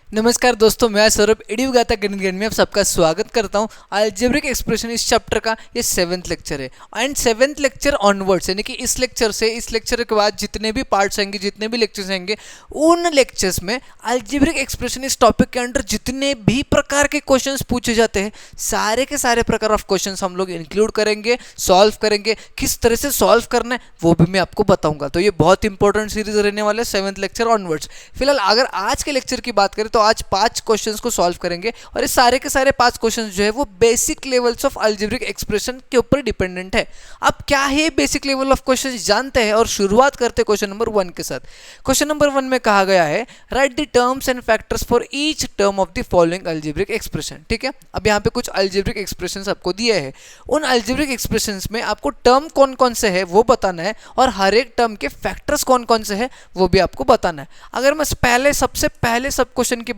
नमस्कार दोस्तों, मैं सौरभ एडुगाता गणित ज्ञान में आप सबका स्वागत करता हूं। अलजेब्रिक एक्सप्रेशन इस चैप्टर का ये 7th लेक्चर है एंड 7th लेक्चर ऑनवर्ड्स, यानी कि इस लेक्चर के बाद जितने भी पार्ट्स आएंगे, जितने भी लेक्चर्स आएंगे, उन लेक्चर्स में अलजेब्रिक एक्सप्रेशन इस टॉपिक के अंडर जितने भी प्रकार के क्वेश्चंस पूछे जाते हैं, सारे के सारे प्रकार ऑफ क्वेश्चंस हम लोग इंक्लूड करेंगे, सॉल्व करेंगे। किस तरह से सॉल्व करना है वो भी मैं आपको बताऊंगा। तो ये बहुत इंपॉर्टेंट सीरीज रहने वाला है 7th लेक्चर ऑनवर्ड्स। फिलहाल अगर आज के लेक्चर की बात करें तो आज 5 क्वेश्चंस को सॉल्व करेंगे और ये सारे के सारे 5 क्वेश्चंस जो है वो basic levels of algebraic expression के ऊपर डिपेंडेंट है। अब क्या है बेसिक लेवल ऑफ क्वेश्चंस जानते हैं और शुरुआत करते हैं क्वेश्चन नंबर 1 के साथ। क्वेश्चन नंबर 1 में कहा गया है right the terms and factors for each term of the following algebraic expression. ठीक है, अब यहाँ पे कुछ अलजेब्रिक एक्सप्रेशंस आपको दिए हैं। उन अलजेब्रिक एक्सप्रेशंस में आपको टर्म कौन कौन से है वो बताना है और हर एक टर्म के फैक्टर्स कौन कौन से है वो भी आपको बताना है। अगर मैं सबसे पहले सब क्वेश्चन की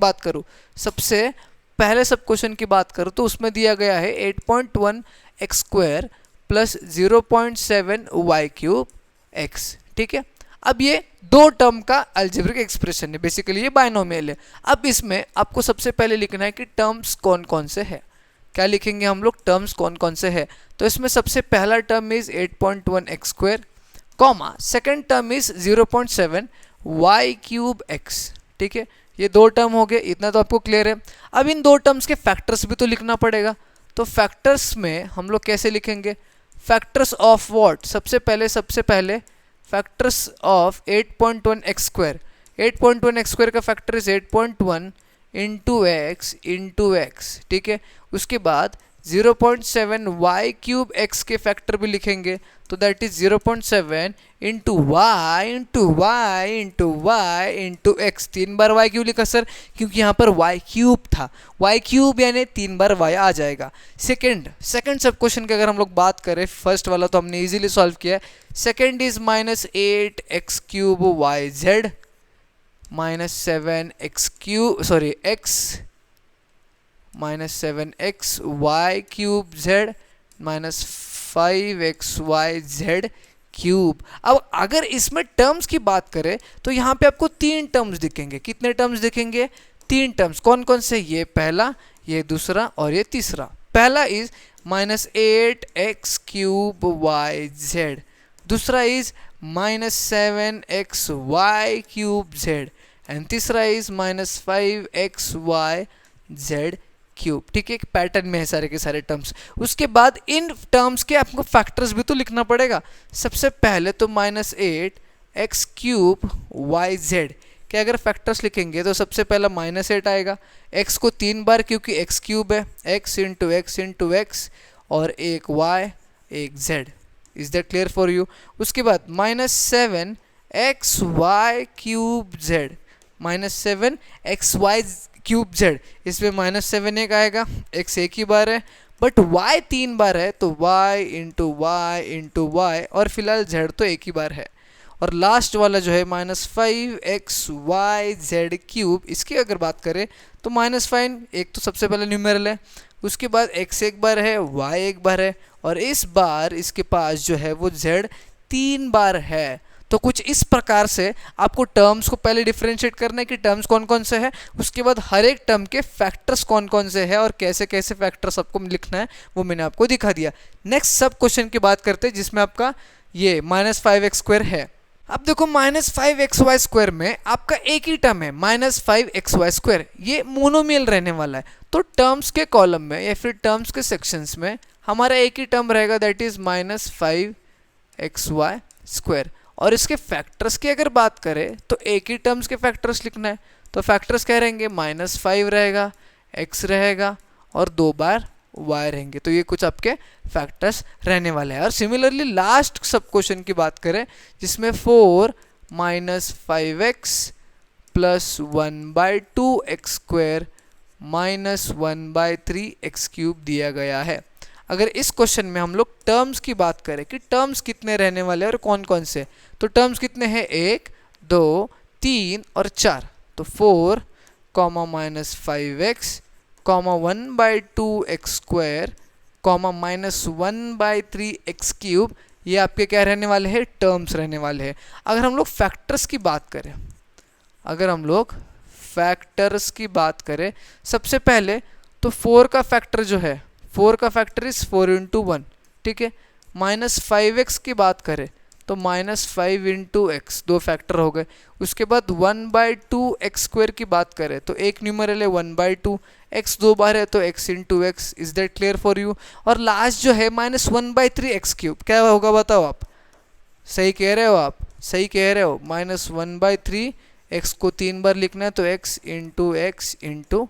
बात करूं, तो उसमें दिया गया है 8.1 x square plus 0.7 y cube x. ठीक है, अब ये दो टर्म का अलजेब्रिक एक्सप्रेशन है, बेसिकली ये बाइनोमियल है। अब इसमें आपको सबसे पहले लिखना है कि टर्म्स कौन कौन से है। क्या लिखेंगे हम लोग? टर्म्स कौन कौन से है। तो इसमें सबसे पहला term is 8.1 x square comma second term is 0.7 y cube x. ठीक है, ये दो टर्म हो गए, इतना तो आपको क्लियर है। अब इन दो टर्म्स के फैक्टर्स भी तो लिखना पड़ेगा। तो फैक्टर्स में हम लोग कैसे लिखेंगे? Factors of what? सबसे पहले factors of 8.1 x square. 8.1 x square का फैक्टर इज 8.1 इंटू एक्स। ठीक है, उसके बाद 0.7 वाई क्यूब एक्स के फैक्टर भी लिखेंगे, तो that is 0.7 into y into x. 3 बार वाई क्यूब लिखा सर, क्योंकि यहाँ पर वाई क्यूब था। वाई क्यूब यानी 3 बार वाई आ जाएगा। सेकंड सब क्वेश्चन की अगर हम लोग बात करें, फर्स्ट वाला तो हमने इजीली सॉल्व किया है। Second is -8 x cube y z -7 x y cube z -5 xy z cube. अब अगर इसमें टर्म्स की बात करें तो यहाँ पे आपको 3 टर्म्स दिखेंगे। कितने टर्म्स दिखेंगे? 3 टर्म्स। कौन कौन से? ये पहला, ये दूसरा और ये तीसरा। पहला is -8 x cube y z, दूसरा is -7 xy cube z and तीसरा इज -5 xy z क्यूब। ठीक है, एक पैटर्न में है सारे के सारे टर्म्स। उसके बाद इन टर्म्स के आपको फैक्टर्स भी तो लिखना पड़ेगा। सबसे पहले तो -8 एक्स क्यूब वाई जेड के अगर फैक्टर्स लिखेंगे तो सबसे पहला -8 आएगा। एक्स को 3 बार, क्योंकि एक्स क्यूब है, एक्स इंटू एक्स और एक वाई एक z. Is that clear for you? उसके बाद -7 x y cube z -7 x y cube z, इसमें -7 एक आएगा, एक्स एक ही बार है बट y 3 बार है, तो y इंटू वाई और फिलहाल z तो एक ही बार है। और लास्ट वाला जो है -5 xy z क्यूब, इसकी अगर बात करें तो -5 एक तो सबसे पहले न्यूमेरल है, उसके बाद x एक बार है, y एक बार है और इस बार इसके पास जो है वो z 3 बार है। तो कुछ इस प्रकार से आपको टर्म्स को पहले डिफरेंशिएट करना है कि टर्म्स कौन कौन से हैं, उसके बाद हर एक टर्म के फैक्टर्स कौन कौन से हैं और कैसे कैसे फैक्टर्स आपको लिखना है वो मैंने आपको दिखा दिया। नेक्स्ट सब क्वेश्चन की बात करते हैं जिसमें आपका ये -5 एक्स स्क्वायर है। अब देखो -5 एक्स वाई स्क्वायर में आपका एक ही टर्म है -5 एक्स वाई स्क्वायर, ये मोनोमियल रहने वाला है। तो टर्म्स के कॉलम में या फिर टर्म्स के सेक्शंस में हमारा एक ही टर्म रहेगा, that is -5 x y square. और इसके फैक्टर्स की अगर बात करें तो एक ही टर्म्स के फैक्टर्स लिखना है। तो फैक्टर्स क्या रहेंगे? -5 रहेगा, x रहेगा और 2 बार y रहेंगे। तो ये कुछ आपके फैक्टर्स रहने वाले हैं। और सिमिलरली लास्ट सब क्वेश्चन की बात करें जिसमें 4 -5x plus 1/2 x square -1/3 x cube दिया गया है। अगर इस क्वेश्चन में हम लोग टर्म्स की बात करें कि टर्म्स कितने रहने वाले हैं और कौन कौन से, तो टर्म्स कितने हैं? 1 2 3 और 4। तो 4 -5x 1/2 x square -1/3 x cube, ये आपके क्या रहने वाले हैं? टर्म्स रहने वाले हैं। अगर हम लोग फैक्टर्स की बात करें, फैक्टर्स की बात करें, सबसे पहले तो 4 का फैक्टर जो है, 4 का फैक्टर इज 4 इंटू 1, ठीक है। -5x की बात करें तो -5 इंटू एक्स, 2 फैक्टर हो गए। उसके बाद 1/2 एक्स स्क्वायर की बात करें तो एक न्यूमरल है 1/2, एक्स 2 बार है तो x into x. Is that clear for you? और लास्ट जो है -1/3 एक्स क्यूब, क्या होगा बताओ आप? सही कह रहे हो आप, सही कह रहे हो। -1/3 एक्स को 3 बार लिखना है तो x into x into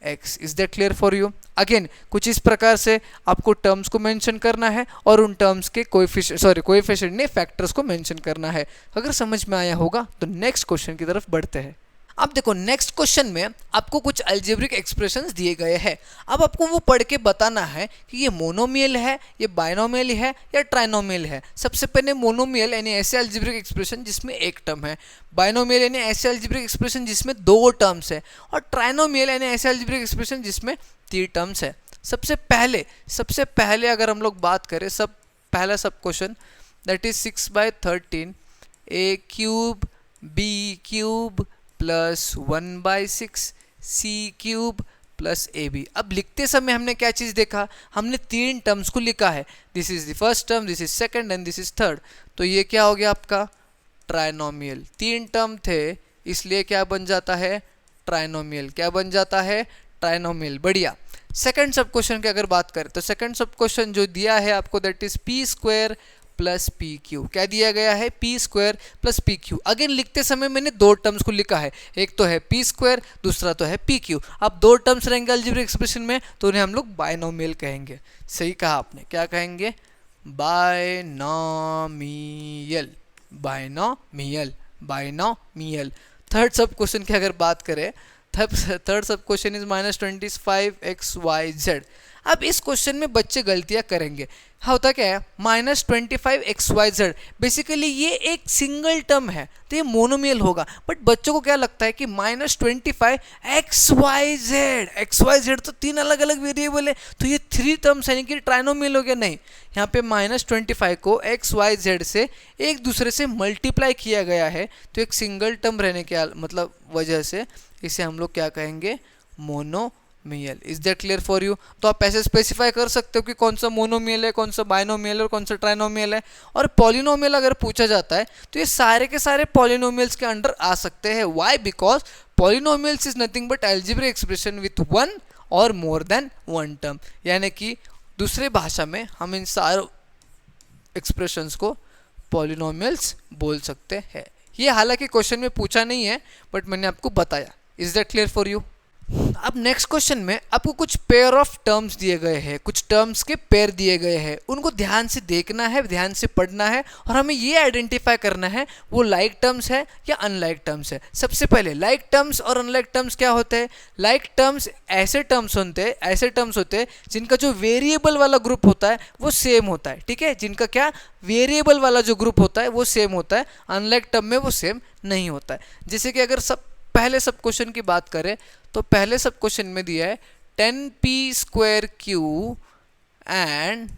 x. Is that clear for you? Again कुछ इस प्रकार से आपको टर्म्स को मेंशन करना है और उन टर्म्स के कोएफिशिएंट नहीं, फैक्टर्स को मेंशन करना है। अगर समझ में आया होगा तो नेक्स्ट क्वेश्चन की तरफ बढ़ते हैं। अब देखो नेक्स्ट क्वेश्चन में आपको कुछ अलजेब्रिक एक्सप्रेशंस दिए गए हैं। अब आपको वो पढ़ के बताना है कि ये मोनोमियल है, ये बाइनोमियल है या ट्राइनोमियल है। सबसे पहले मोनोमियल यानी ऐसे अलजेब्रिक एक्सप्रेशन जिसमें एक टर्म है, बाइनोमियल यानी ऐसे अलजेब्रिक एक्सप्रेशन जिसमें 2 टर्म्स है, और ट्राइनोमियल यानी ऐसे अलजेब्रिक एक्सप्रेशन जिसमें 3 टर्म्स है। सबसे पहले अगर हम लोग बात करें, पहला सब question that is 6/13 a cube b cube plus 1/6 c cube plus ab। अब लिखते समय हमने क्या चीज़ देखा, हमने 3 टर्म्स को लिखा है। This is the first term, this is second and this is third. तो ये क्या हो गया आपका? ट्राइनोमियल। 3 टर्म थे इसलिए क्या बन जाता है? ट्राइनोमियल। क्या बन जाता है? ट्राइनोमियल। बढ़िया। सेकंड सब क्वेश्चन की अगर बात करें तो सेकंड सब क्वेश्चन जो दिया है आपको that is P square plus P Q. क्या दिया गया है? P square plus P Q. Again लिखते समय मैंने 2 टर्म्स को लिखा है, एक तो है पी स्क्वायर, दूसरा तो है पी क्यू। अब 2 टर्म्स रहेंगे अलजेब्रिक एक्सप्रेशन में तो उन्हें हम लोग बाइनोमियल कहेंगे। सही कहा आपने, क्या कहेंगे? Binomial, binomial, binomial. थर्ड सब क्वेश्चन की अगर बात करें, थर्ड सब क्वेश्चन इज -25xyz। अब इस क्वेश्चन में बच्चे गलतियां करेंगे। होता क्या है? -25xyz बेसिकली ये एक सिंगल टर्म है तो ये मोनोमियल होगा, बट बच्चों को क्या लगता है कि -25xyz, xyz तो 3 अलग अलग वेरिएबल है तो ये 3 टर्म्स यानी कि ट्राइनोमियल हो गया। नहीं, यहाँ पे -25 को xyz से एक दूसरे से मल्टीप्लाई किया गया है तो एक सिंगल टर्म रहने के मतलब वजह से इसे हम लोग क्या कहेंगे? Monomial. Is that clear for you? तो आप ऐसे स्पेसिफाई कर सकते हो कि कौन सा मोनोमियल है, कौन सा बाइनोमियल है और कौन सा ट्राइनोमियल है। और पॉलिनोमियल अगर पूछा जाता है तो ये सारे के सारे पॉलिनोमियल्स के अंडर आ सकते हैं। Why? Because polynomials is nothing but algebraic expression with 1 और मोर देन 1 टर्म। यानी कि दूसरे भाषा में हम इन सारे एक्सप्रेशंस को पॉलिनोमियल्स बोल सकते हैं। ये हालांकि क्वेश्चन में पूछा नहीं है बट मैंने आपको बताया। Is that clear for you? अब नेक्स्ट क्वेश्चन में आपको कुछ पेयर ऑफ टर्म्स दिए गए हैं, कुछ टर्म्स के पेयर दिए गए हैं, उनको ध्यान से देखना है, ध्यान से पढ़ना है और हमें ये आइडेंटिफाई करना है वो लाइक टर्म्स है या अनलाइक टर्म्स है। सबसे पहले लाइक टर्म्स और अनलाइक टर्म्स क्या होते हैं? लाइक टर्म्स ऐसे टर्म्स होते हैं जिनका जो वेरिएबल वाला ग्रुप होता है वो सेम होता है, ठीक है? जिनका क्या वेरिएबल वाला जो ग्रुप होता है वो सेम होता है, अनलाइक टर्म में वो सेम नहीं होता है। जैसे कि अगर पहले सब क्वेश्चन की बात करें तो पहले सब क्वेश्चन में दिया है 10p² एंड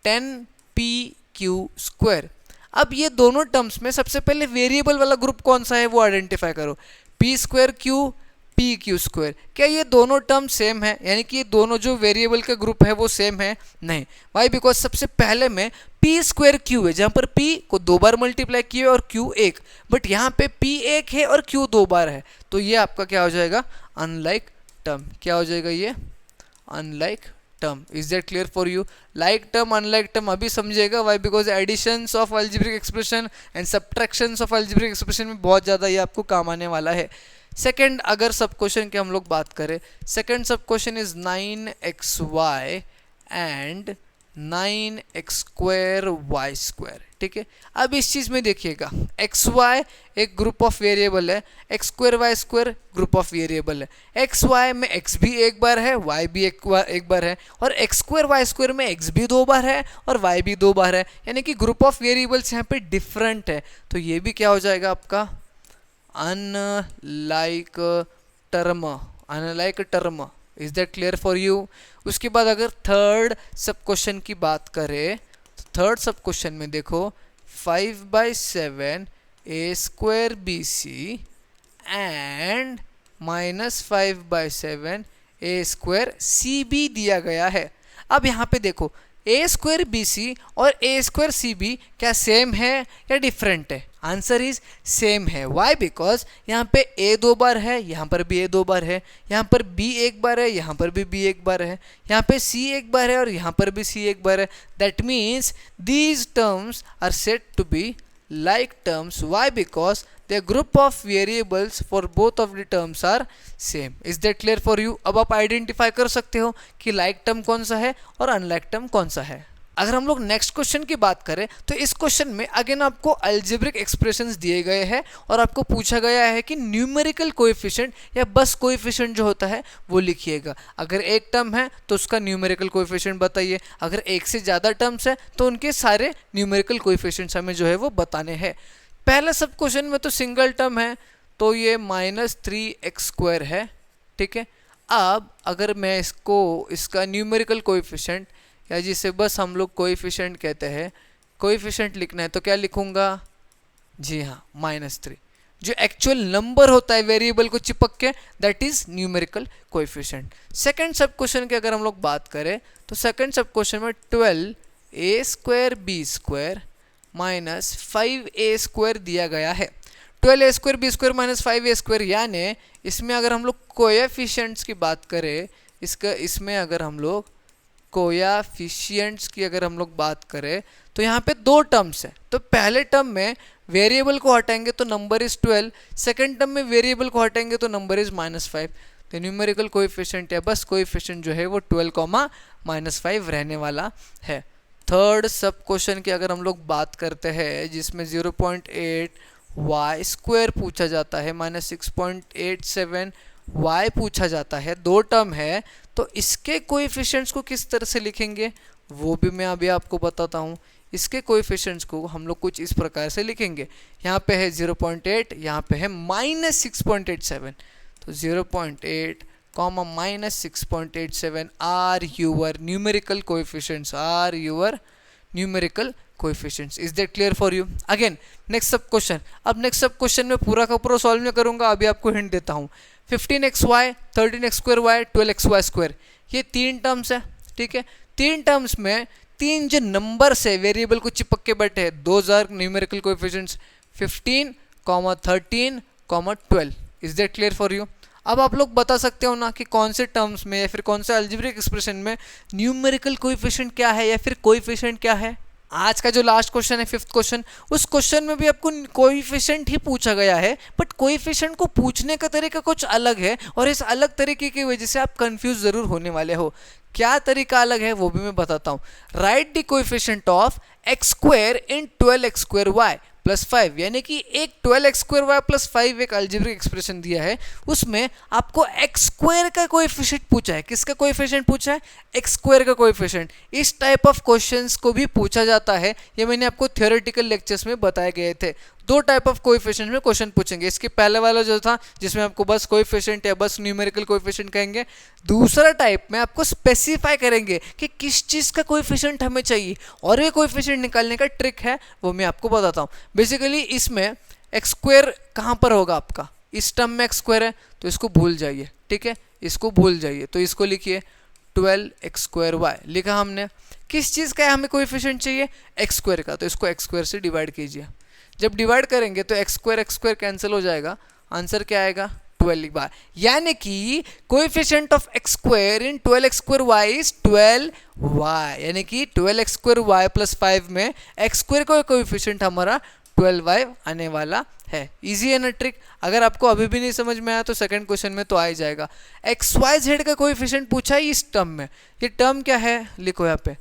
10pq²। अब ये दोनों टर्म्स में सबसे पहले वेरिएबल वाला ग्रुप कौन सा है वो आइडेंटिफाई करो। p²q pq²। क्या ये दोनों टर्म सेम है? यानी कि ये दोनों जो वेरिएबल का ग्रुप है वो सेम है? नहीं। वाई? बिकॉज सबसे पहले में p²q है जहां पर p को 2 बार मल्टीप्लाई किए और q 1, बट यहाँ पे p 1 है और q 2 बार है तो ये आपका क्या हो जाएगा? Unlike term. क्या हो जाएगा ये? Unlike term. Is that clear for you? Like term, unlike term अभी समझेगा। Why? Because additions of algebraic expression and subtractions of algebraic expression में बहुत ज़्यादा ये आपको काम आने वाला है। सेकेंड अगर सब क्वेश्चन की हम लोग बात करें, सेकेंड सब question is 9xy and 9x²y²। ठीक है, अब इस चीज़ में देखिएगा xy एक ग्रुप ऑफ वेरिएबल है, x²y² ग्रुप ऑफ वेरिएबल है। xy में x भी एक बार है, y भी एक बार है, और x²y² में x भी 2 बार है और y भी 2 बार है, यानी कि ग्रुप ऑफ वेरिएबल्स यहाँ पे डिफरेंट है। तो ये भी क्या हो जाएगा आपका? Unlike term. Unlike term. Is that clear for you? उसके बाद अगर थर्ड सब क्वेश्चन की बात करें तो थर्ड सब क्वेश्चन में देखो 5/7 a² bc and -5/7 a square c b दिया गया है। अब यहाँ पे देखो ए स्क्वायर बी सी और ए स्क्वायर सी बी क्या सेम है या डिफरेंट है? आंसर इज सेम है। वाई? बिकॉज यहाँ पे ए 2 बार है, यहाँ पर भी ए 2 बार है, यहाँ पर बी 1 बार है, यहाँ पर भी बी 1 बार है, यहाँ पे सी 1 बार है और यहाँ पर भी सी 1 बार है। That means these terms are said to be like terms. Why? Because the group of variables for both of the terms are same. Is that clear for you? अब आप आइडेंटिफाई कर सकते हो कि like term कौन सा है और unlike term कौन सा है। अगर हम लोग नेक्स्ट क्वेश्चन की बात करें तो इस क्वेश्चन में अगेन आपको अल्जेब्रिक एक्सप्रेशंस दिए गए हैं और आपको पूछा गया है कि न्यूमेरिकल कोएफिशिएंट या बस कोएफिशिएंट जो होता है वो लिखिएगा। अगर एक टर्म है तो उसका न्यूमेरिकल कोएफिशिएंट बताइए, अगर एक से ज़्यादा टर्म्स है तो उनके सारे न्यूमेरिकल कोएफिशिएंट्स हमें जो है वो बताने हैं। पहला सब क्वेश्चन में तो सिंगल टर्म है तो ये -3x² है, ठीक है। अब अगर मैं इसका न्यूमेरिकल कोएफिशिएंट या जिसे बस हम लोग कोएफिशिएंट कहते हैं, कोएफिशिएंट लिखना है तो क्या लिखूंगा? जी हाँ, -3। जो एक्चुअल नंबर होता है वेरिएबल को चिपक के, that is numerical coefficient. Second सब क्वेश्चन की अगर हम लोग बात करें तो सेकंड सब क्वेश्चन में 12a² b² -5a² दिया गया है। 12a² b² -5a², यानी इसमें अगर हम लोग कोएफिशिएंट्स की बात करें, इसमें अगर हम लोग कोएफिशिएंट्स की अगर हम लोग बात करें तो यहाँ पे 2 टर्म्स है। तो पहले टर्म में वेरिएबल को हटाएंगे तो नंबर इज 12, सेकंड टर्म में वेरिएबल को हटाएंगे तो नंबर इज -5। तो न्यूमेरिकल कोएफिशिएंट या बस कोएफिशिएंट जो है वो 12, -5 रहने वाला है। थर्ड सब क्वेश्चन की अगर हम लोग बात करते हैं जिसमें 0.8y² पूछा जाता है, -6.87 y पूछा जाता है, 2 टर्म है, तो इसके कोएफिशिएंट्स को किस तरह से लिखेंगे वो भी मैं अभी आपको बताता हूँ। इसके कोएफिशिएंट्स को हम लोग कुछ इस प्रकार से लिखेंगे। यहाँ पे है 0.8, यहाँ पे है -6.87, तो 0.8, -6.87 are your numerical coefficients, are your numerical coefficients. Is that clear for you? Again next sub question. अब नेक्स्ट सब क्वेश्चन में पूरा का पूरा सॉल्व नहीं करूंगा, अभी आपको हिंट देता हूँ। 15xy, 13x²y, 12xy², ये 3 टर्म्स है, ठीक है। 3 टर्म्स में 3 जो नंबर्स है वेरिएबल को चिपक के बैठे हैं, 2000 numerical coefficients 15, 13, 12। Is that clear for you? अब आप लोग बता सकते हो ना कि कौन से टर्म्स में या फिर कौन से अलजेब्रिक एक्सप्रेशन में न्यूमेरिकल कोएफिशिएंट क्या है या फिर कोएफिशिएंट क्या है। आज का जो लास्ट क्वेश्चन है 5th क्वेश्चन, उस क्वेश्चन में भी आपको कोएफिशिएंट ही पूछा गया है, बट कोएफिशिएंट को पूछने का तरीका कुछ अलग है और इस अलग तरीके की वजह से आप कंफ्यूज जरूर होने वाले हो। क्या तरीका अलग है वो भी मैं बताता हूँ। Right the coefficient of x² in 12x²y +5, यानी कि एक 12x²y +5 एक अलजेब्रिक एक्सप्रेशन दिया है, उसमें आपको x² का कोएफिशिएंट पूछा है। किसका कोएफिशिएंट पूछा है? x² का कोएफिशिएंट। इस टाइप ऑफ क्वेश्चंस को भी पूछा जाता है, ये मैंने आपको थियोरेटिकल लेक्चर्स में बताए गए थे। 2 टाइप ऑफ कोएफिशिएंट में क्वेश्चन पूछेंगे। इसके पहले वाला जो था जिसमें आपको बस कोएफिशिएंट या बस न्यूमेरिकल कोएफिशिएंट कहेंगे, दूसरा टाइप में आपको स्पेसिफाई करेंगे कि किस चीज़ का कोएफिशिएंट हमें चाहिए, और ये कोएफिशिएंट निकालने का ट्रिक है वो मैं आपको बताता हूँ। बेसिकली इसमें x² कहाँ पर होगा आपका, इस टर्म में x² है तो इसको भूल जाइए, ठीक है, इसको भूल जाइए, तो इसको लिखिए 12x²y लिखा हमने। किस चीज़ का हमें कोएफिशिएंट चाहिए? x² का, तो इसको x² से डिवाइड कीजिए। जब डिवाइड करेंगे तो x² कैंसिल हो जाएगा, आंसर क्या आएगा? 12 यानी कि coefficient of x² in 12x²y is 12y, यानी कि 12x²y +5 में x² का कोएफिशिएंट हमारा 12y आने वाला है। इजी है ना ट्रिक? अगर आपको अभी भी नहीं समझ में आया तो सेकंड क्वेश्चन में तो आ ही जाएगा। xyz का कोएफिशिएंट पूछा है इस टर्म में, ये टर्म क्या है लिखो यहाँ पे,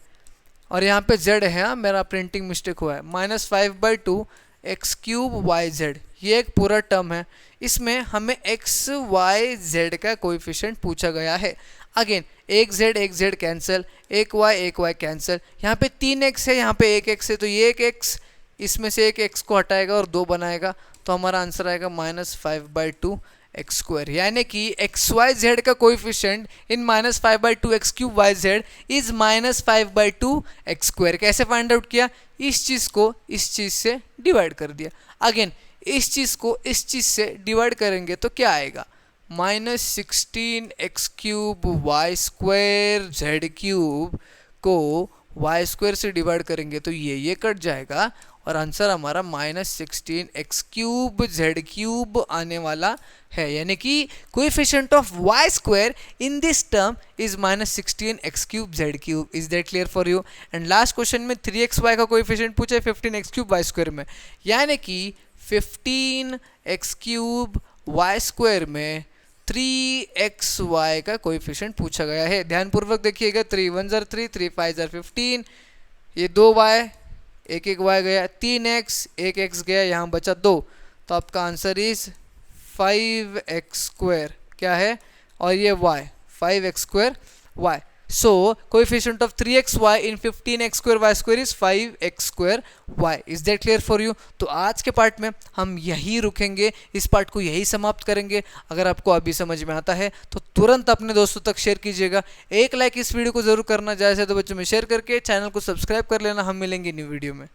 और यहाँ पे z है, मेरा प्रिंटिंग मिस्टेक हुआ है, -5/2 x³ yz, ये एक पूरा टर्म है। इसमें हमें x y z का कोएफिशिएंट पूछा गया है। अगेन एक z कैंसिल, एक y कैंसिल, यहाँ पे 3x है, यहाँ पे 1x है, तो ये एक x इसमें से एक x को हटाएगा और 2 बनाएगा, तो हमारा आंसर आएगा -5/2 x², यानी कि xyz का coefficient in -5/2 x³ yz is -5/2 x²। कैसे फाइंड आउट किया? इस चीज़ को इस चीज़ से डिवाइड कर दिया। अगेन इस चीज़ को इस चीज़ से डिवाइड करेंगे तो क्या आएगा? -16x³ y square z cube को वाई स्क्वायर से डिवाइड करेंगे तो ये कट जाएगा और आंसर हमारा -16x³ जेड क्यूब आने वाला है, यानी कि coefficient of y square in this term is -16x³ z cube. Is that clear for you? And last question में 3xy का कोएफिशिएंट पूछा है 15x³ वाई स्क्वायर में, यानी कि 15x³ वाई स्क्वायर में 3xy का कोएफिशिएंट पूछा गया है। ध्यानपूर्वक देखिएगा, 3 1 जार 3, 3 5 जार 15, ये 2y, एक y गया, 3x, एक x गया, यहाँ बचा 2, तो आपका आंसर इज 5x²। क्या है? और ये y 5x² y। So coefficient of 3xy in 15x² y square is 5x² y। Is that clear for you? तो आज के पार्ट में हम यही रुकेंगे, इस पार्ट को यही समाप्त करेंगे। अगर आपको अभी समझ में आता है तो तुरंत अपने दोस्तों तक शेयर कीजिएगा। एक लाइक इस वीडियो को जरूर करना, ज़्यादा से ज़्यादा बच्चों में शेयर करके चैनल को सब्सक्राइब कर लेना। हम मिलेंगे न्यू वीडियो में।